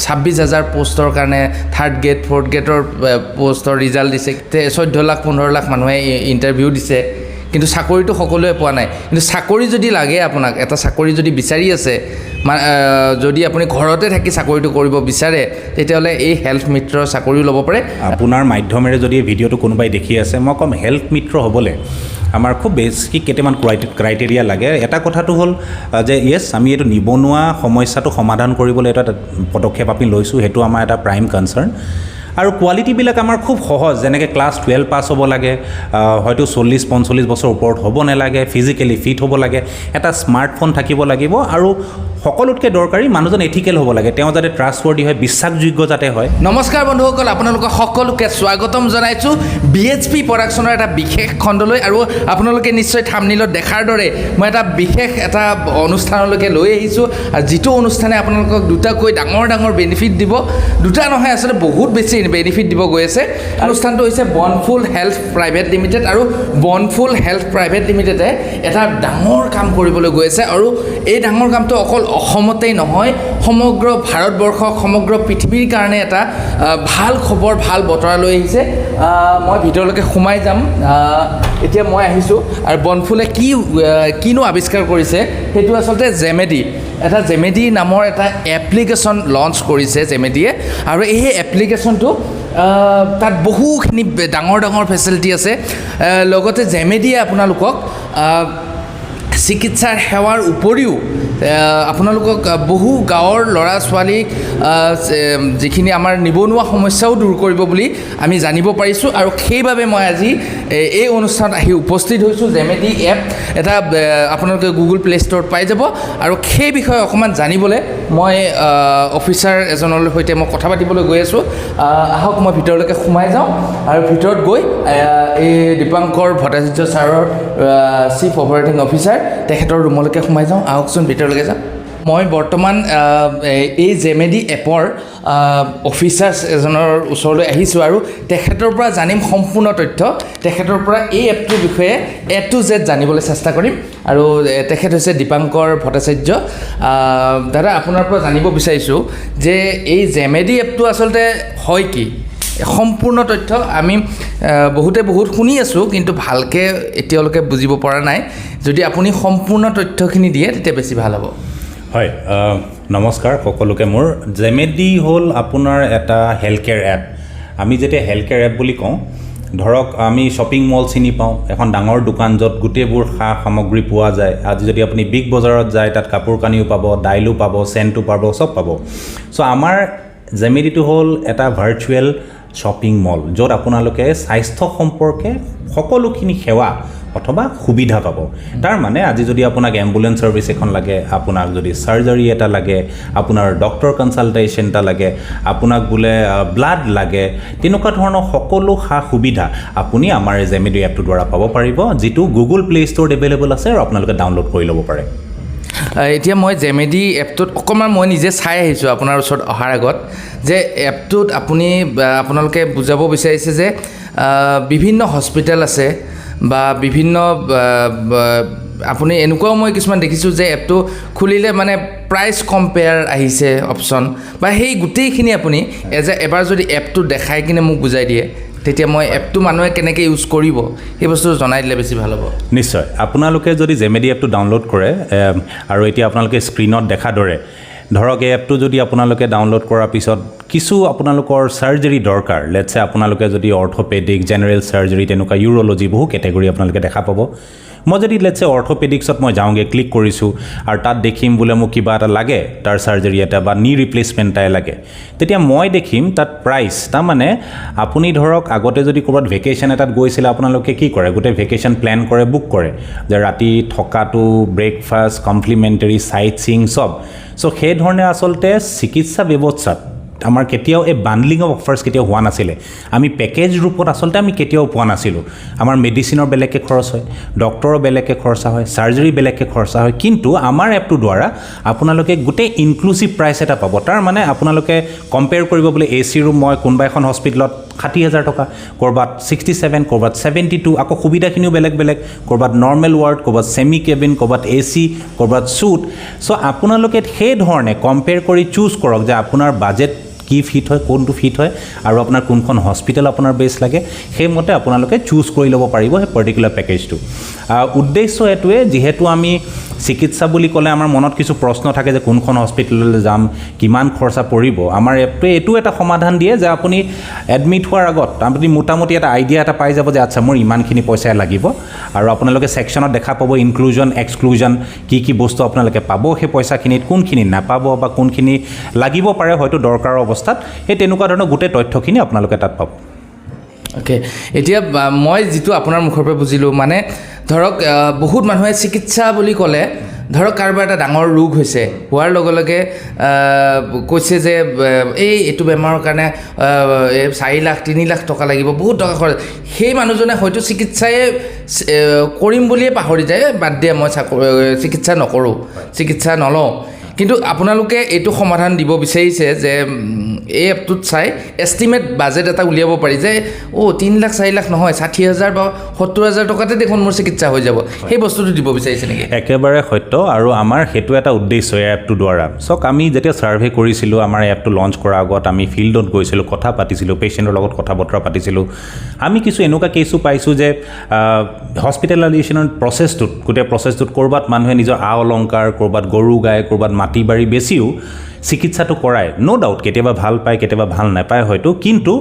26,000 পোষ্টৰ কাৰণে third grade fourth গ্ৰেডৰ পোষ্টৰ ৰিজাল্ট দিছে 14 লাখ 15 লাখ মানুহে ইণ্টাৰভিউ দিছে কিন্তু চাকৰিটো সকলোৱে পোৱা নাই কিন্তু চাকৰি যদি লাগে আপোনাক এটা চাকৰি যদি বিচাৰি আছে যদি আপুনি ঘৰতে থাকি চাকৰিটো কৰিব বিচাৰে তেতিয়াহ'লে এই হেল্থ মিত্ৰৰ চাকৰিও ল'ব পাৰে আপোনাৰ মাধ্যমেৰে যদি ভিডিঅ'টো কোনোবাই দেখি আছে মই ক'ম হেল্থ মিত্ৰ হ'বলৈ আমাৰ খুব বেছিক কেইটামান ক্ৰাইটেৰিয়া লাগে এটা কথাটো হ'ল যে য়েছ আমি এইটো নিবনুৱা সমস্যাটো সমাধান কৰিবলৈ এটা পদক্ষেপ আমি লৈছোঁ সেইটো আমাৰ এটা প্ৰাইম কনচাৰ্ণ আৰু কোৱালিটিবিলাক আমাৰ খুব সহজ যেনেকৈ ক্লাছ 12 পাছ হ'ব লাগে হয়তো 40-45 বছৰ ওপৰত হ'ব নালাগে ফিজিকেলি ফিট হ'ব লাগে এটা স্মাৰ্টফোন থাকিব লাগিব আৰু সকলোতকৈ দৰকাৰী মানুহজন এথিকেল হ'ব লাগে তেওঁ যাতে ট্ৰাষ্টৱৰ্দি হয় বিশ্বাসযোগ্য যাতে হয় নমস্কাৰ বন্ধুসকল আপোনালোকক সকলোকে স্বাগতম জনাইছোঁ BHP প্ৰডাকশ্যনৰ এটা বিশেষ খণ্ডলৈ আৰু আপোনালোকে নিশ্চয় থাম্বনেইলত দেখাৰ দৰে মই এটা বিশেষ এটা অনুষ্ঠানলৈকে লৈ আহিছোঁ আৰু যিটো অনুষ্ঠানে আপোনালোকক দুটাকৈ ডাঙৰ বেনিফিট দিব দুটা নহয় আচলতে বহুত বেছি বেনিফিট দিব গৈ আছে অনুষ্ঠানটো হৈছে বনফুল হেল্থ প্ৰাইভেট লিমিটেড আৰু বনফুল হেল্থ প্ৰাইভেট লিমিটেডে এটা ডাঙৰ কাম কৰিবলৈ গৈ আছে আৰু এই ডাঙৰ কামটো অকল অসমতেই নহয় সমগ্ৰ ভাৰতবৰ্ষ সমগ্ৰ পৃথিৱীৰ কাৰণে এটা ভাল খবৰ ভাল বতৰা লৈ আহিছে মই ভিতৰলৈকে সোমাই যাম এতিয়া মই আহিছোঁ আৰু বনফুলে কিনো আৱিষ্কাৰ কৰিছে সেইটো আচলতে জেমেডি এটা জেমেডি নামৰ এটা এপ্লিকেশ্যন লঞ্চ কৰিছে জেমেডিয়ে আৰু এই এপ্লিকেশ্যনটো তাত বহুখিনি ডাঙৰ ফেচিলিটি আছে লগতে জেমেডিয়ে আপোনালোকক চিকিৎসাৰ সেৱাৰ উপৰিও আপোনালোকক বহু গাঁৱৰ ল'ৰা ছোৱালীক যিখিনি আমাৰ নিবনুৱা সমস্যাও দূৰ কৰিব বুলি আমি জানিব পাৰিছোঁ আৰু সেইবাবে মই আজি এই অনুষ্ঠানত আহি উপস্থিত হৈছোঁ জেমেডি এপ এটা আপোনালোকে গুগল প্লে ষ্ট'ৰত পাই যাব আৰু সেই বিষয়ে অকণমান জানিবলৈ মই অফিচাৰ এজনৰ সৈতে মই কথা পাতিবলৈ গৈ আছোঁ আহক মই ভিতৰলৈকে সোমাই যাওঁ আৰু ভিতৰত গৈ এই দীপাংকৰ ভট্টাচাৰ্য ছাৰৰ চিফ অপাৰেটিং অফিচাৰ তেখেতৰ ৰুমলৈকে সোমাই যাওঁ আহকচোন ভিতৰলৈকে যাওঁ মই বৰ্তমান এই জেমেডি এপৰ অফিচাৰ্ছ এজনৰ ওচৰলৈ আহিছোঁ আৰু তেখেতৰ পৰা জানিম সম্পূৰ্ণ তথ্য তেখেতৰ পৰা এই এপটোৰ বিষয়ে A to Z জানিবলৈ চেষ্টা কৰিম আৰু তেখেত হৈছে দীপাংকৰ ভট্টাচাৰ্য দাদা আপোনাৰ পৰা জানিব বিচাৰিছোঁ যে এই জেমেডি এপটো আচলতে হয় কি সম্পূৰ্ণ তথ্য আমি বহুত শুনি আছোঁ কিন্তু ভালকৈ এতিয়ালৈকে বুজিব পৰা নাই যদি আপুনি সম্পূৰ্ণ তথ্যখিনি দিয়ে তেতিয়া বেছি ভাল হ'ব হয় নমস্কাৰ সকলোকে মোৰ জেমেডি হ'ল আপোনাৰ এটা হেল্থ কেয়াৰ এপ আমি যেতিয়া হেল্থ কেয়াৰ এপ বুলি কওঁ ধৰক আমি শ্বপিং মল চিনি পাওঁ এখন ডাঙৰ দোকান য'ত গোটেইবোৰ সা সামগ্ৰী পোৱা যায় আজি যদি আপুনি বিগ বজাৰত যায় তাত কাপোৰ কানিও পাব দাইলো পাব চেণ্টো পাব চব পাব চ' আমাৰ জেমেডিটো হ'ল এটা ভাৰ্চুৱেল শ্বপিং মল য'ত আপোনালোকে স্বাস্থ্য সম্পৰ্কে সকলোখিনি সেৱা অথবা সুবিধা পাব তাৰ মানে আজি যদি আপোনাক এম্বুলেন্স সাৰ্ভিস এখন লাগে আপোনাক যদি সাৰ্জাৰি এটা লাগে আপোনাৰ ডক্টৰ কনসালটেশ্যন এটা লাগে আপোনাক বোলে ব্লাড লাগে তেনেকুৱা ধৰণৰ সকলো সা সুবিধা আপুনি আমাৰ জেমেডি এপটোৰ দ্বাৰা পাব পাৰিব যিটো গুগল প্লে ষ্ট'ৰত এভেইলেবল আছে আৰু আপোনালোকে ডাউনলোড কৰি ল'ব পাৰে এতিয়া মই জেমেডি এপটোত অকণমান মই নিজে চাই আহিছোঁ আপোনাৰ ওচৰত অহাৰ আগত যে এপটোত আপোনালোকে বুজাব বিচাৰিছে যে বিভিন্ন হস্পিটেল আছে বা বিভিন্ন আপুনি এনেকুৱাও মই কিছুমান দেখিছোঁ যে এপটো খুলিলে মানে প্ৰাইচ কম্পেয়াৰ আহিছে অপশ্যন বা সেই গোটেইখিনি আপুনি এবাৰ যদি এপটো দেখাই কিনে মোক বুজাই দিয়ে তেতিয়া মই এপটো মানুহে কেনেকৈ ইউজ কৰিব সেই বস্তুটো জনাই দিলে বেছি ভাল হ'ব নিশ্চয় আপোনালোকে যদি জেমেডি এপটো ডাউনলোড কৰে আৰু এতিয়া আপোনালোকে স্ক্ৰীনত দেখা দৰে ধৰক এই এপটো যদি আপোনালোকে ডাউনলোড কৰাৰ পিছত কিছু আপোনালোকৰ সাৰ্জাৰি দৰকাৰ লেটছে আপোনালোকে যদি অৰ্থপেডিক জেনেৰেল সাৰ্জাৰি তেনেকুৱা ইউৰলজি বহু কেটেগৰী আপোনালোকে দেখা পাব মই যদি লেটছে অৰ্থপেডিক্সত মই যাওঁগৈ ক্লিক কৰিছোঁ আৰু তাত দেখিম বোলে মোক কিবা এটা লাগে তাৰ সাৰ্জাৰি এটা বা নি ৰিপ্লেচমেণ্ট এটাই লাগে তেতিয়া মই দেখিম তাত প্ৰাইচ তাৰমানে আপুনি ধৰক আগতে যদি ক'ৰবাত ভেকেশ্যন এটাত গৈছিলে আপোনালোকে কি কৰে গোটেই ভেকেশ্যন প্লেন কৰে বুক কৰে যে ৰাতি থকাটো ব্ৰেকফাষ্ট কমপ্লিমেণ্টাৰী চাইট চিং চব চ' সেই ধৰণে আচলতে চিকিৎসা ব্যৱস্থাত আমাৰ কেতিয়াও এই বাণ্ডলিং অফ অফাৰ্ছ কেতিয়াও হোৱা নাছিলে আমি পেকেজ ৰূপত আচলতে আমি কেতিয়াও পোৱা নাছিলোঁ আমাৰ মেডিচিনৰ বেলেগকৈ খৰচ হয় ডক্টৰৰ বেলেগকৈ খৰচা হয় সাৰ্জাৰি বেলেগকৈ খৰচা হয় কিন্তু আমাৰ এপটোৰ দ্বাৰা আপোনালোকে গোটেই ইনক্লুচিভ প্ৰাইচ এটা পাব তাৰ মানে আপোনালোকে কম্পেয়াৰ কৰিব বোলে AC ৰুম মই কোনোবা এখন হস্পিটেলত 60,000 টকা, ক'ৰবাত 67, ক'ৰবাত 72, আকৌ সুবিধাখিনিও বেলেগ বেলেগ, ক'ৰবাত নৰ্মেল ৱাৰ্ড, ক'ৰবাত ছেমি কেবিন, ক'ৰবাত AC, ক'ৰবাত ছুট। চ' আপোনালোকে সেই ধৰণে কম্পেয়াৰ কৰি চুজ কৰক যে আপোনাৰ বাজেট কি ফিট হয়, কোনটো ফিট হয়, আৰু আপোনাৰ কোনখন হস্পিটেল আপোনাৰ বেছ লাগে, সেইমতে আপোনালোকে চুজ কৰি ল'ব পাৰিব সেই পাৰ্টিকুলাৰ পেকেজটো। উদ্দেশ্য এইটোৱে, যিহেতু আমি চিকিৎসা বুলি ক'লে আমাৰ মনত কিছু প্ৰশ্ন থাকে যে কোনখন হস্পিটেললৈ যাম, কিমান খৰচা পৰিব। আমাৰ এপটোৱে এইটো এটা সমাধান দিয়ে যে আপুনি এডমিট হোৱাৰ আগত আপুনি মোটামুটি এটা আইডিয়া এটা পাই যাব যে আচ্ছা মোৰ ইমানখিনি পইচা লাগিব, আৰু আপোনালোকে ছেকশ্যনত দেখা পাব ইনক্লুজন এক্সক্লুজন, কি বস্তু আপোনালোকে পাব সেই পইচাখিনিত, কোনখিনি নাপাব বা কোনখিনি লাগিব পাৰে হয়তো দৰকাৰৰ অৱস্থাত, সেই তেনেকুৱা ধৰণৰ গোটেই তথ্যখিনি আপোনালোকে তাত পাব। অ'কে, এতিয়া মই যিটো আপোনাৰ মুখৰ পৰা বুজিলোঁ, মানে ধৰক বহুত মানুহে চিকিৎসা বুলি ক'লে ধৰক কাৰোবাৰ এটা ডাঙৰ ৰোগ হৈছে, হোৱাৰ লগে লগে কৈছে যে এইটো বেমাৰৰ কাৰণে 4 লাখ 3 লাখ টকা লাগিব, বহুত টকা খৰচ। সেই মানুহজনে হয়তো চিকিৎসাই কৰিম বুলিয়ে পাহৰি যায়, বাদ দিয়ে মই চিকিৎসা নকৰোঁ, চিকিৎসা নলওঁ। কিন্তু আপোনালোকে এইটো সমাধান দিব বিচাৰিছে যে এই এপটোত চাই এষ্টিমেট বাজেট এটা উলিয়াব পাৰি যে 3 লাখ 4 লাখ নহয়, 60,000 বা 70,000 টকাতে দেখোন মোৰ চিকিৎসা হৈ যাব, সেই বস্তুটো দিব বিচাৰিছে নেকি? একেবাৰে সত্য, আৰু আমাৰ সেইটো এটা উদ্দেশ্য এই এপটোৰ দ্বাৰা। চাওক, আমি যেতিয়া ছাৰ্ভে কৰিছিলোঁ, আমাৰ এপটো লঞ্চ কৰাৰ আগত আমি ফিল্ডত গৈছিলোঁ, কথা পাতিছিলোঁ, পেচেণ্টৰ লগত কথা বতৰা পাতিছিলোঁ। আমি কিছু এনেকুৱা কেছো পাইছোঁ যে হস্পিটেলাইজেশ্যনৰ প্ৰচেছটোত, গোটেই প্ৰচেছটোত ক'ৰবাত মানুহে নিজৰ অলংকাৰ, ক'ৰবাত গৰু গাই, ক'ৰবাত মাটি বাৰী বেছিও চিকিৎসাটো কৰায়। ন' ডাউট কেতিয়াবা ভাল পায়, কেতিয়াবা ভাল নাপায় হয়তো, কিন্তু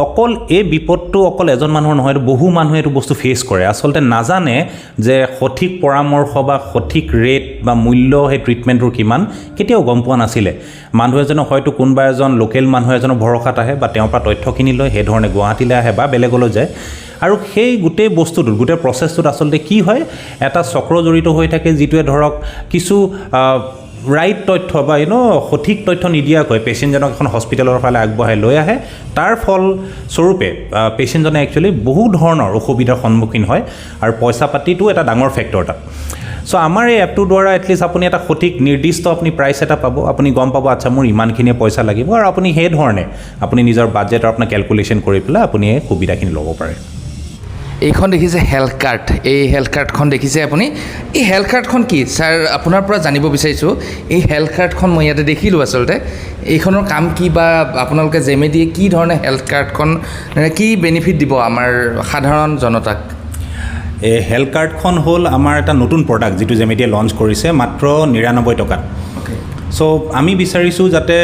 অকল এই বিপদটো অকল এজন মানুহৰ নহয়, বহু মানুহে এইটো বস্তু ফেচ কৰে। আচলতে নাজানে যে সঠিক পৰামৰ্শ বা সঠিক ৰেট বা মূল্য সেই ট্ৰিটমেণ্টটোৰ কিমান কেতিয়াও গম পোৱা নাছিলে। মানুহ এজনে হয়তো কোনোবা এজন লোকেল মানুহ এজনৰ ভৰসাত আহে বা তেওঁৰ পৰা তথ্যখিনি লয়, সেইধৰণে গুৱাহাটীলৈ আহে বা বেলেগলৈ যায়, আৰু সেই গোটেই বস্তুটোত, গোটেই প্ৰচেছটোত আচলতে কি হয়, এটা চক্ৰ জড়িত হৈ থাকে, যিটোৱে ধৰক কিছু ৰাইট তথ্য বা সঠিক তথ্য নিদিয়াকৈ পেচেণ্টজনক এখন হস্পিটেলৰ ফালে আগবঢ়াই লৈ আহে। তাৰ ফলস্বৰূপে পেচেণ্টজনে একচুৱেলি বহু ধৰণৰ অসুবিধাৰ সন্মুখীন হয়, আৰু পইচা পাতিটো এটা ডাঙৰ ফেক্টৰ তাত। চ' আমাৰ এই এপটোৰ দ্বাৰা এটলিষ্ট আপুনি এটা সঠিক নিৰ্দিষ্ট আপুনি প্ৰাইচ এটা পাব, আপুনি গম পাব আচ্ছা মোৰ ইমানখিনি পইচা লাগিব, আৰু আপুনি সেই ধৰণে আপুনি নিজৰ বাজেট আৰু আপোনাৰ কেলকুলেশ্যন কৰি পেলাই আপুনি এই সুবিধাখিনি ল'ব পাৰে। এইখন দেখিছে হেল্থ কাৰ্ড, এই হেল্থ কাৰ্ডখন দেখিছে আপুনি। এই হেল্থ কাৰ্ডখন কি ছাৰ, আপোনাৰ পৰা জানিব বিচাৰিছোঁ। এই হেল্থ কাৰ্ডখন মই ইয়াতে দেখিলোঁ, আচলতে এইখনৰ কাম কি, বা আপোনালোকে জেমেডিয়ে কি ধৰণে হেল্থ কাৰ্ডখন কি বেনিফিট দিব আমাৰ সাধাৰণ জনতাক? এই হেল্থ কাৰ্ডখন হ'ল আমাৰ এটা নতুন প্ৰডাক্ট, যিটো জেমেডিয়ে লঞ্চ কৰিছে মাত্ৰ 99 টকাত। চ' আমি বিচাৰিছোঁ যাতে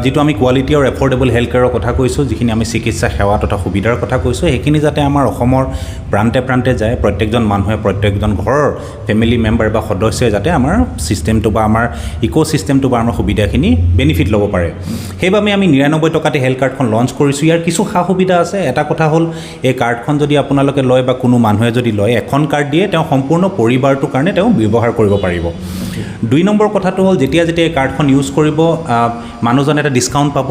যিটো আমি কোৱালিটি আৰু এফৰ্ডেবল হেল্থ কেয়াৰৰ কথা কৈছোঁ, যিখিনি আমি চিকিৎসা সেৱা তথা সুবিধাৰ কথা কৈছোঁ, সেইখিনি যাতে আমাৰ অসমৰ প্ৰান্তে প্ৰান্তে যায়, প্ৰত্যেকজন মানুহে, প্ৰত্যেকজন ঘৰৰ ফেমিলি মেম্বাৰ বা সদস্যই যাতে আমাৰ ছিষ্টেমটো বা আমাৰ ইক'ছিষ্টেমটো বা আমাৰ সুবিধাখিনি বেনিফিট ল'ব পাৰে। সেইবাবে আমি 99 টকাতে হেল্থ কাৰ্ডখন লঞ্চ কৰিছোঁ। ইয়াৰ কিছু সা সুবিধা আছে। এটা কথা হ'ল, এই কাৰ্ডখন যদি আপোনালোকে লয় বা কোনো মানুহে যদি লয়, এখন কাৰ্ড দিয়ে তেওঁ সম্পূৰ্ণ পৰিবাৰটোৰ কাৰণে তেওঁ ব্যৱহাৰ কৰিব পাৰিব। 2 নম্বৰ কথাটো হ'ল, যেতিয়া এই কাৰ্ডখন ইউজ কৰিব মানুহজনে এটা ডিছকাউণ্ট পাব।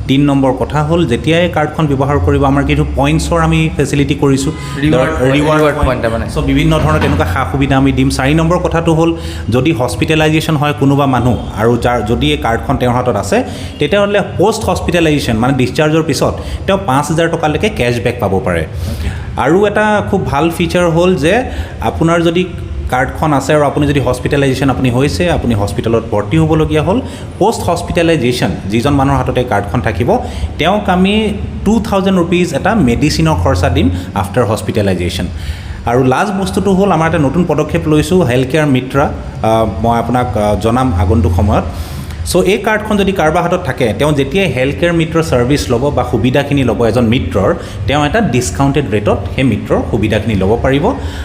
3 নম্বৰ কথা হ'ল, যেতিয়া এই কাৰ্ডখন ব্যৱহাৰ কৰিব আমাৰ কিছু পইণ্টছৰ আমি ফেচিলিটি কৰিছোঁ, ৰিৱাৰ্ড পইণ্ট, চ' বিভিন্ন ধৰণৰ তেনেকুৱা সা সুবিধা আমি দিম। 4 নম্বৰ কথাটো হ'ল, যদি হস্পিটেলাইজেশ্যন হয় কোনোবা মানুহ, আৰু যদি এই কাৰ্ডখন তেওঁৰ হাতত আছে, তেতিয়াহ'লে পষ্ট হস্পিটেলাইজেশ্যন মানে ডিছচাৰ্জৰ পিছত তেওঁ 5,000 টকালৈকে কেশ্ববেক পাব পাৰে। আৰু এটা খুব ভাল ফিচাৰ হ'ল যে আপোনাৰ যদি কাৰ্ডখন আছে আৰু আপুনি যদি হস্পিটেলাইজেশ্যন আপুনি হৈছে, আপুনি হস্পিটেলত ভৰ্তি হ'বলগীয়া হ'ল, পষ্ট হস্পিটেলাইজেশ্যন যিজন মানুহৰ হাততে কাৰ্ডখন থাকিব, তেওঁক আমি 2,000 ৰুপিজ এটা মেডিচিনৰ খৰচা দিম আফটাৰ হস্পিটেলাইজেশ্যন। আৰু লাষ্ট বস্তুটো হ'ল, আমাৰ এটা নতুন পদক্ষেপ লৈছোঁ, হেল্থ কেয়াৰ মিত্ৰা। মই আপোনাক জনাম আগন্তুক সময়ত। চ' এই কাৰ্ডখন যদি কাৰোবাৰ হাতত থাকে, তেওঁ যেতিয়াই হেল্থ কেয়াৰ মিত্ৰৰ ছাৰ্ভিচ ল'ব বা সুবিধাখিনি ল'ব এজন মিত্ৰৰ, তেওঁ এটা ডিছকাউণ্টেড ৰেটত সেই মিত্ৰৰ সুবিধাখিনি ল'ব পাৰিব।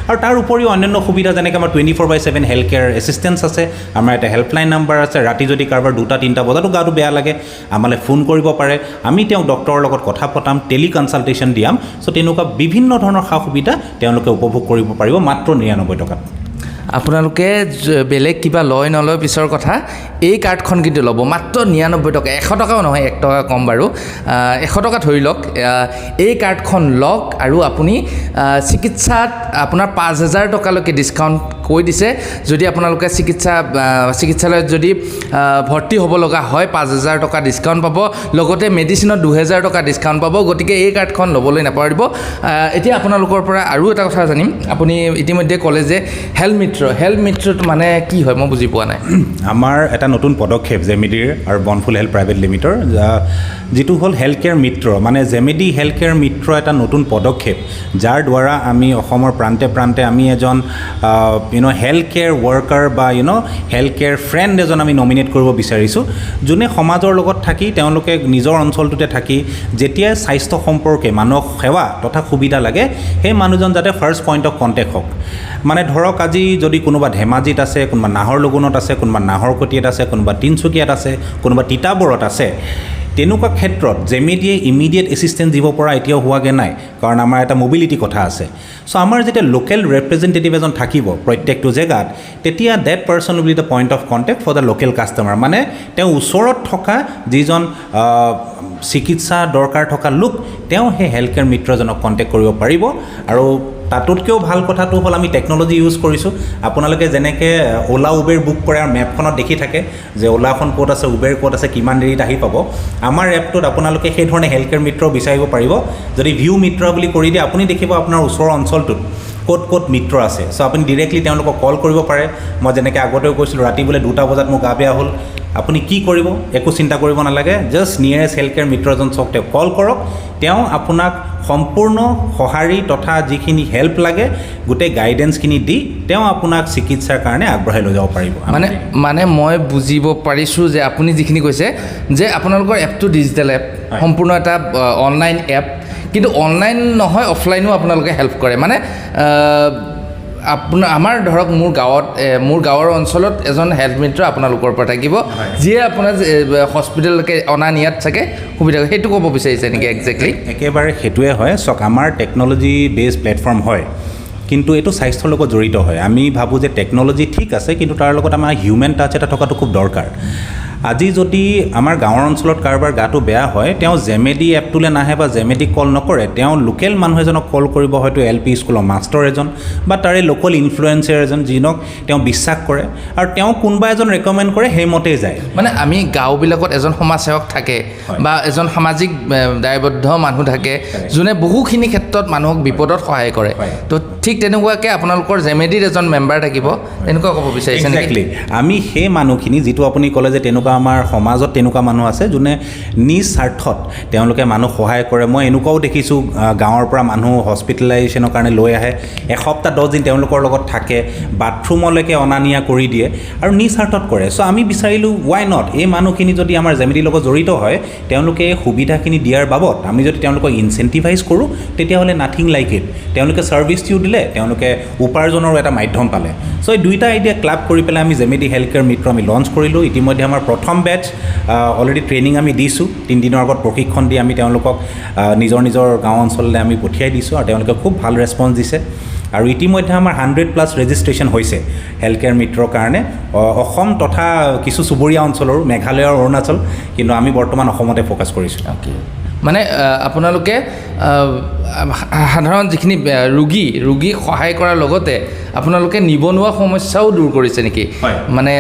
আৰু তাৰ উপৰিও অন্যান্য সুবিধা, যেনেকৈ আমাৰ 24/7 হেল্থ কেয়াৰ এছিষ্টেঞ্চ আছে, আমাৰ এটা হেল্পলাইন নাম্বাৰ আছে। ৰাতি যদি কাৰোবাৰ 2-3 বজাতো গাটো বেয়া লাগে, আমালৈ ফোন কৰিব পাৰে, আমি তেওঁক ডক্টৰৰ লগত কথা পতাম, টেলি কনচালটেশ্যন দিয়াম। চ' তেনেকুৱা বিভিন্ন ধৰণৰ সা সুবিধা তেওঁলোকে উপভোগ কৰিব পাৰিব মাত্ৰ 99 টকাত। আপোনালোকে বেলেগ কিবা লয় নলয় পিছৰ কথা, এই কাৰ্ডখন কিন্তু ল'ব মাত্ৰ 99 টকা। 100 টকাও নহয়, 1 টকা কম বাৰু, 100 টকা ধৰি লওক। এই কাৰ্ডখন লওক, আৰু আপুনি চিকিৎসাত আপোনাৰ 5,000 টকালৈকে ডিছকাউণ্ট কৈ দিছে যদি আপোনালোকে চিকিৎসালয়ত যদি ভৰ্তি হ'ব লগা হয় 5,000 টকা ডিছকাউণ্ট পাব লগতে মেডিচিনত 2,000 টকা ডিছকাউণ্ট পাব গতিকে এই কাৰ্ডখন ল'বলৈ নাপাহৰিব এতিয়া আপোনালোকৰ পৰা আৰু এটা কথা জানিম আপুনি ইতিমধ্যে ক'লে যে হেল্থ মিত্ৰটো মানে কি হয় মই বুজি পোৱা নাই আমাৰ এটা নতুন পদক্ষেপ জেমিডিৰ আৰু বনফুল হেল্থ প্ৰাইভেট লিমিটেডৰ যিটো হ'ল হেল্থ কেয়াৰ মিত্ৰ মানে জেমিডি হেল্থ কেয়াৰ মিত্ৰ এটা নতুন পদক্ষেপ যাৰ দ্বাৰা আমি অসমৰ প্ৰান্তে প্ৰান্তে আমি এজন হেল্থ কেয়াৰ ৱৰ্কাৰ বা হেল্থ কেয়াৰ ফ্ৰেণ্ড এজন আমি নমিনেট কৰিব বিচাৰিছোঁ যোনে সমাজৰ লগত থাকি তেওঁলোকে নিজৰ অঞ্চলটোতে থাকি যেতিয়াই স্বাস্থ্য সম্পৰ্কে মানুহক সেৱা তথা সুবিধা লাগে সেই মানুহজন যাতে ফাৰ্ষ্ট পইণ্ট অফ কণ্টেক্ট হওক মানে ধৰক আজি যদি কোনোবা ধেমাজিত আছে কোনোবা নাহৰলগুণত আছে কোনোবা নাহৰকটীয়াত আছে কোনোবা তিনিচুকীয়াত আছে কোনোবা তিতাবৰত আছে তেনেকুৱা ক্ষেত্ৰত জেমিডিয়ে ইমিডিয়েট এছিষ্টেঞ্চ দিব পৰা এতিয়াও হোৱাগৈ নাই কাৰণ আমাৰ এটা মবিলিটি কথা আছে চ' আমাৰ যেতিয়া লোকেল ৰিপ্ৰেজেণ্টেটিভ এজন থাকিব প্ৰত্যেকটো জেগাত তেতিয়া that person will be the point of contact for the local customer মানে তেওঁ ওচৰত থকা যিজন চিকিৎসা দৰকাৰ থকা লোক তেওঁ সেই হেল্থ কেয়াৰ মিত্ৰজনক কণ্টেক্ট কৰিব পাৰিব আৰু তাতোতকৈও ভাল কথাটো হ'ল আমি টেকন'লজি ইউজ কৰিছোঁ আপোনালোকে যেনেকৈ অ'লা উবেৰ বুক কৰে আৰু মেপখনত দেখি থাকে যে অ'লাখন ক'ত আছে উবেৰ ক'ত আছে কিমান দেৰিত আহি পাব আমাৰ এপটোত আপোনালোকে সেই ধৰণে হেল্থ কেয়াৰ মিত্ৰ বিচাৰিব পাৰিব যদি ভিউ মিত্ৰ বুলি কৰি দিয়ে আপুনি দেখিব আপোনাৰ ওচৰৰ অঞ্চলটোত ক'ত মিত্ৰ আছে চ' আপুনি ডিৰেক্টলি তেওঁলোকক কল কৰিব পাৰে মই যেনেকৈ আগতেও কৈছিলোঁ ৰাতি বোলে 2টা বজাত মোৰ গা বেয়া হ'ল আপুনি কি কৰিব একো চিন্তা কৰিব নালাগে জাষ্ট নিয়েৰেষ্ট হেল্থ কেয়াৰ মিত্ৰজন চাওক তেওঁ কল কৰক তেওঁ আপোনাক সম্পূৰ্ণ সঁহাৰি তথা যিখিনি হেল্প লাগে গোটেই গাইডেঞ্চখিনি দি তেওঁ আপোনাক চিকিৎসাৰ কাৰণে আগবঢ়াই লৈ যাব পাৰিব মানে মই বুজিব পাৰিছোঁ যে আপুনি যিখিনি কৈছে যে আপোনালোকৰ এপটো ডিজিটেল এপ সম্পূৰ্ণ এটা অনলাইন এপ কিন্তু অনলাইন নহয় অফলাইনো আপোনালোকে হেল্প কৰে মানে আমাৰ ধৰক মোৰ গাঁৱৰ অঞ্চলত এজন হেল্থ মিত্ৰ আপোনালোকৰ পৰা থাকিব যিয়ে আপোনাৰ হস্পিটেললৈকে অনা নিয়াত চাগে সুবিধা সেইটো ক'ব বিচাৰিছে নেকি একজেক্টলি একেবাৰে সেইটোৱে হয় চাওক আমাৰ টেকন'লজি বেছড প্লেটফৰ্ম হয় কিন্তু এইটো স্বাস্থ্যৰ লগত জড়িত হয় আমি ভাবোঁ যে টেকন'লজি ঠিক আছে কিন্তু তাৰ লগত আমাৰ হিউমেন টাচ এটা থকাটো খুব দৰকাৰ আজি যদি আমাৰ গাঁৱৰ অঞ্চলত কাৰোবাৰ গাটো বেয়া হয় তেওঁ জেমেডি এপটোলৈ নাহে বা জেমেডিক কল নকৰে তেওঁ লোকেল মানুহ এজনক কল কৰিব হয়তো LP স্কুলৰ মাষ্টৰ এজন বা তাৰে লোকেল ইনফ্লুৱেঞ্চাৰ এজন যিনক তেওঁ বিশ্বাস কৰে আৰু তেওঁ কোনোবা এজন ৰেকমেণ্ড কৰে সেইমতেই যায় মানে আমি গাঁওবিলাকত এজন সমাজসেৱক থাকে বা এজন সামাজিক দায়বদ্ধ মানুহ থাকে যোনে বহুখিনি ক্ষেত্ৰত মানুহক বিপদত সহায় কৰে তো ঠিক তেনেকুৱাকৈ আপোনালোকৰ জেমেডিৰ এজন মেম্বাৰ থাকিব তেনেকুৱা ক'ব বিচাৰিছে একজেক্টলি আমি সেই মানুহখিনি যিটো আপুনি ক'লে যে তেনেকুৱা আমাৰ সমাজত তেনেকুৱা মানুহ আছে যোনে নিজ স্বাৰ্থত তেওঁলোকে মানুহ সহায় কৰে মই এনেকুৱাও দেখিছোঁ গাঁৱৰ পৰা মানুহ হস্পিটেলাইজেশ্যনৰ কাৰণে লৈ আহে এসপ্তাহ 10 দিন তেওঁলোকৰ লগত থাকে বাথৰুমলৈকে অনা নিয়া কৰি দিয়ে আৰু নিজ স্বাৰ্থত কৰে চ' আমি বিচাৰিলোঁ ৱাই নট এই মানুহখিনি যদি আমাৰ জেমিডিৰ লগত জড়িত হয় তেওঁলোকে এই সুবিধাখিনি দিয়াৰ বাবদ আমি যদি তেওঁলোকক ইনচেণ্টিভাইজ কৰোঁ তেতিয়াহ'লে নাথিং লাইক ইট তেওঁলোকে ছাৰ্ভিচটিও দিলে তেওঁলোকে উপাৰ্জনৰো এটা মাধ্যম পালে চ' এই দুইটা আইডিয়া ক্লাব কৰি পেলাই আমি জেমিডি হেল্থ কেয়াৰ মিত্ৰ আমি লঞ্চ কৰিলোঁ ইতিমধ্যে আমাৰ প্ৰথম বেটছ অলৰেডি ট্ৰেইনিং আমি দিছোঁ 3 দিনৰ আগত প্ৰশিক্ষণ দি আমি তেওঁলোকক নিজৰ গাঁও অঞ্চললৈ আমি পঠিয়াই দিছোঁ আৰু তেওঁলোকে খুব ভাল ৰেছপঞ্চ দিছে আৰু ইতিমধ্যে আমাৰ 100+ ৰেজিষ্ট্ৰেশ্যন হৈছে হেল্থ কেয়াৰ মিত্ৰৰ কাৰণে অসম তথা কিছু চুবুৰীয়া অঞ্চলৰো মেঘালয় আৰু অৰুণাচল কিন্তু আমি বৰ্তমান অসমতে ফ'কাছ কৰিছোঁ মানে আপোনালোকে সাধাৰণ যিখিনি ৰোগীক সহায় কৰাৰ লগতে আপোনালোকে নিবনুৱা সমস্যাও দূৰ কৰিছে নেকি মানে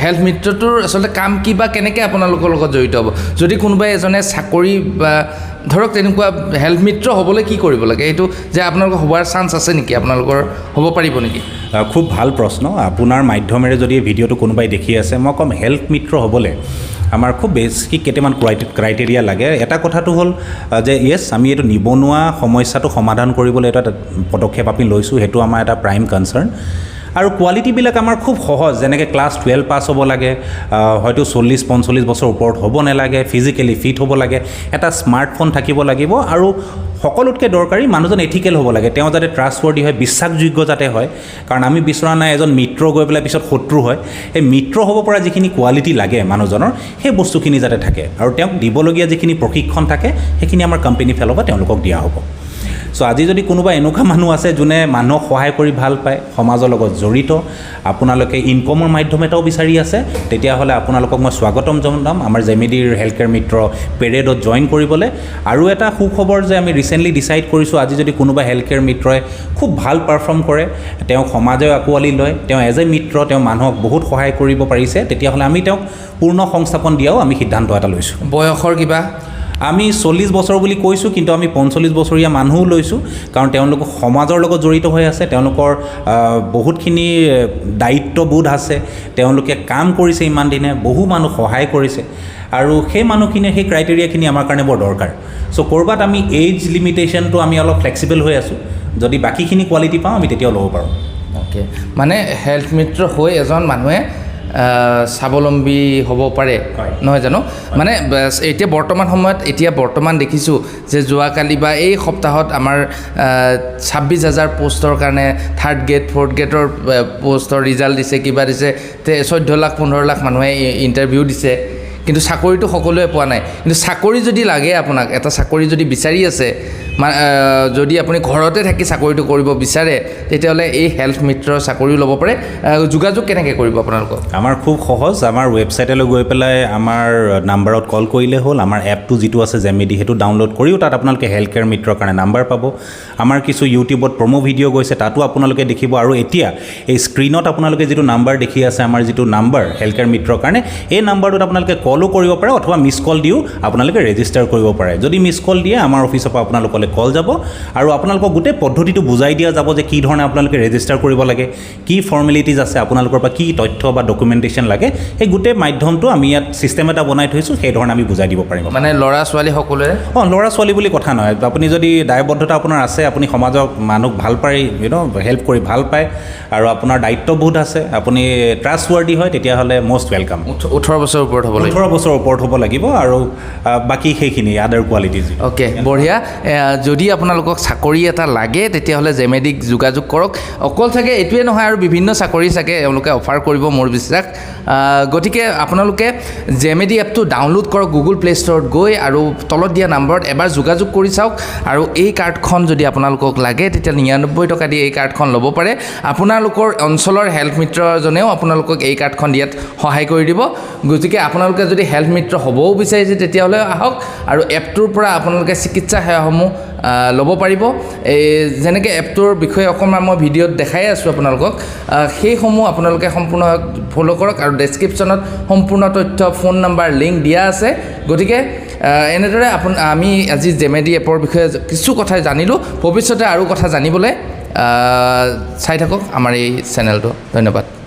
হেল্থ মিত্ৰটোৰ আচলতে কাম কি বা কেনেকৈ আপোনালোকৰ লগত জড়িত হ'ব যদি কোনোবাই এজনে চাকৰি বা ধৰক তেনেকুৱা হেল্থ মিত্ৰ হ'বলৈ কি কৰিব লাগে এইটো যে আপোনালোকৰ হোৱাৰ চান্স আছে নেকি আপোনালোকৰ হ'ব পাৰিব নেকি খুব ভাল প্ৰশ্ন আপোনাৰ মাধ্যমেৰে যদি এই ভিডিঅ'টো কোনোবাই দেখি আছে মই ক'ম হেল্থ মিত্ৰ হ'বলৈ আমাৰ খুব বেছিক কেইটামান ক্ৰাইটেৰিয়া লাগে এটা কথাটো হ'ল যে য়েছ আমি এইটো নিবনুৱা সমস্যাটো সমাধান কৰিবলৈ এটা পদক্ষেপ আমি লৈছোঁ সেইটো আমাৰ এটা প্ৰাইম কনচাৰ্ণ আৰু কোৱালিটিবিলাক আমাৰ খুব সহজ যেনেকৈ ক্লাছ 12 পাছ হ'ব লাগে হয়তো 40-45 বছৰ ওপৰত হ'ব নালাগে ফিজিকেলি ফিট হ'ব লাগে এটা স্মাৰ্টফোন থাকিব লাগিব আৰু সকলোতকৈ দৰকাৰী মানুহজন এথিকেল হ'ব লাগে তেওঁ যাতে ট্ৰাষ্টৱৰ্ডি হয় বিশ্বাসযোগ্য যাতে হয় কাৰণ আমি বিচৰা নাই এজন মিত্ৰ গৈ পেলাই পিছত শত্ৰু হয় সেই মিত্ৰ হ'ব পৰা যিখিনি কোৱালিটি লাগে মানুহজনৰ সেই বস্তুখিনি যাতে থাকে আৰু তেওঁক দিবলগীয়া যিখিনি প্ৰশিক্ষণ থাকে সেইখিনি আমাৰ কোম্পানী ফালৰ পৰা তেওঁলোকক দিয়া হ'ব চ' আজি যদি কোনোবা এনেকুৱা মানুহ আছে যোনে মানুহক সহায় কৰি ভাল পায়, সমাজৰ লগত জড়িত, আপোনালোকে ইনকমৰ মাধ্যম এটাও বিচাৰি আছে, তেতিয়াহ'লে আপোনালোকক মই স্বাগতম জনাম আমাৰ জেমিডিৰ হেল্থ কেয়াৰ মিত্ৰ পেৰেডত জইন কৰিবলৈ। আৰু এটা সুখবৰ যে আমি ৰিচেণ্টলি ডিচাইড কৰিছোঁ, আজি যদি কোনোবা হেল্থ কেয়াৰ মিত্ৰই খুব ভাল পাৰফৰ্ম কৰে, তেওঁ সমাজে আঁকোৱালি লয়, তেওঁ এজ এ মিত্ৰ তেওঁ মানুহক বহুত সহায় কৰিব পাৰিছে, তেতিয়াহ'লে আমি তেওঁক পূৰ্ণ সংস্থাপন দিয়াও আমি সিদ্ধান্ত এটা লৈছোঁ। বয়সৰ কিবা আমি 40 বছৰ বুলি কৈছোঁ, কিন্তু আমি 45 বছৰীয়া মানুহও লৈছোঁ, কাৰণ তেওঁলোক সমাজৰ লগত জড়িত হৈ আছে, তেওঁলোকৰ বহুতখিনি দায়িত্ববোধ আছে, তেওঁলোকে কাম কৰিছে ইমান দিনে, বহু মানুহ সহায় কৰিছে, আৰু সেই মানুহখিনিয়ে সেই ক্ৰাইটেৰিয়াখিনি আমাৰ কাৰণে বৰ দৰকাৰ। চ' ক'ৰবাত আমি এইজ লিমিটেশ্যনটো আমি অলপ ফ্লেক্সিবল হৈ আছোঁ, যদি বাকীখিনি কোৱালিটি পাওঁ আমি তেতিয়াও ল'ব পাৰোঁ। অ'কে, মানে হেল্থ মিত্ৰ হৈ এজন মানুহে স্বাৱলম্বী হ'ব পাৰে, নহয় জানো? মানে এতিয়া বৰ্তমান দেখিছোঁ যে যোৱাকালি বা এই সপ্তাহত আমাৰ 26,000 পোষ্টৰ কাৰণে 3rd গ্ৰেড 4th গ্ৰেডৰ পোষ্টৰ ৰিজাল্ট দিছে, কিবা দিছে, 14 লাখ 15 লাখ মানুহে ইণ্টাৰভিউ দিছে, কিন্তু চাকৰিটো সকলোৱে পোৱা নাই। কিন্তু চাকৰি যদি লাগে, আপোনাক এটা চাকৰি যদি বিচাৰি আছে, যদি আপুনি ঘৰতে থাকি চাকৰিটো কৰিব বিচাৰে, তেতিয়াহ'লে এই হেল্থ মিত্ৰৰ চাকৰিও ল'ব পাৰে। যোগাযোগ কেনেকৈ কৰিব আপোনালোকক? আমাৰ খুব সহজ, আমাৰ ৱেবছাইটলৈ গৈ পেলাই আমাৰ নাম্বাৰত কল কৰিলে হ'ল। আমাৰ এপটো যিটো আছে জেমিডি, সেইটো ডাউনলোড কৰিও তাত আপোনালোকে হেল্থ কেয়াৰ মিত্ৰৰ কাৰণে নাম্বাৰ পাব। আমাৰ কিছু ইউটিউবত প্ৰম' ভিডিঅ' গৈছে, তাতো আপোনালোকে দেখিব। আৰু এতিয়া এই স্ক্ৰীণত আপোনালোকে যিটো নাম্বাৰ দেখি আছে, আমাৰ যিটো নাম্বাৰ হেল্থ কেয়াৰ মিত্ৰৰ কাৰণে, এই নাম্বাৰটোত আপোনালোকে কলো কৰিব পাৰে, অথবা মিছ কল দিও আপোনালোকে ৰেজিষ্টাৰ কৰিব পাৰে। যদি মিছ কল দিয়ে, আমাৰ অফিচৰ পৰা আপোনালোকলৈ কল যাব, আৰু আপোনালোকক গোটেই পদ্ধতিটো বুজাই দিয়া যাব যে কি ধৰণে আপোনালোকে ৰেজিষ্টাৰ কৰিব লাগে, কি ফৰ্মেলিটিজ আছে, আপোনালোকৰ পৰা কি তথ্য বা ডকুমেণ্টেশ্যন লাগে, সেই গোটেই মাধ্যমটো আমি ইয়াত ছিষ্টেম এটা বনাই থৈছোঁ, সেই ধৰণে আমি বুজাই দিব পাৰিম। মানে ল'ৰা ছোৱালী সকলোৱে? ল'ৰা ছোৱালী বুলি কথা নহয়, আপুনি যদি দায়বদ্ধতা আপোনাৰ আছে, আপুনি সমাজক মানুহক ভাল পায়, হেল্প কৰি ভাল পায়, আৰু আপোনাৰ দায়িত্ববোধ আছে, আপুনি ট্ৰাষ্টৱৰ্ডি হয়, তেতিয়াহ'লে মষ্ট ৱেলকাম। 18 বছৰৰ ওপৰত হ'ব লাগিব? 18 বছৰৰ ওপৰত হ'ব লাগিব, আৰু বাকী সেইখিনি আদাৰ কোৱালিটিজ। অ'কে, বঢ়িয়া। যদি আপোনালোকক চাকৰি এটা লাগে, তেতিয়াহ'লে জেমেডিক যোগাযোগ কৰক। অকল চাগে এইটোৱে নহয়, আৰু বিভিন্ন চাকৰি চাগে এওঁলোকে অফাৰ কৰিব, মোৰ বিশ্বাস। গতিকে আপোনালোকে জেমেডি এপটো ডাউনলোড কৰক গুগল প্লে' ষ্ট'ৰত গৈ, আৰু তলত দিয়া নাম্বাৰত এবাৰ যোগাযোগ কৰি চাওক। আৰু এই কাৰ্ডখন যদি আপোনালোকক লাগে, তেতিয়া 99 টকা দি এই কাৰ্ডখন ল'ব পাৰে। আপোনালোকৰ অঞ্চলৰ হেল্থ মিত্ৰজনেও আপোনালোকক এই কাৰ্ডখন দিয়াত সহায় কৰি দিব। গতিকে আপোনালোকে যদি হেল্থ মিত্ৰ হ'বও বিচাৰিছে, তেতিয়াহ'লে আহক, আৰু এপটোৰ পৰা আপোনালোকে চিকিৎসা সেৱাসমূহ ল'ব পাৰিব। এই যেনেকৈ এপটোৰ বিষয়ে অকণমান মই ভিডিঅ'ত দেখাই আছোঁ আপোনালোকক, সেইসমূহ আপোনালোকে সম্পূৰ্ণ ফ'ল' কৰক, আৰু ডেছক্ৰিপশ্যনত সম্পূৰ্ণ তথ্য, ফোন নাম্বাৰ, লিংক দিয়া আছে। গতিকে এনেদৰে আমি আজি জেমেডি এপৰ বিষয়ে কিছু কথা জানিলোঁ। ভৱিষ্যতে আৰু কথা জানিবলৈ চাই থাকক আমাৰ এই চেনেলটো। ধন্যবাদ।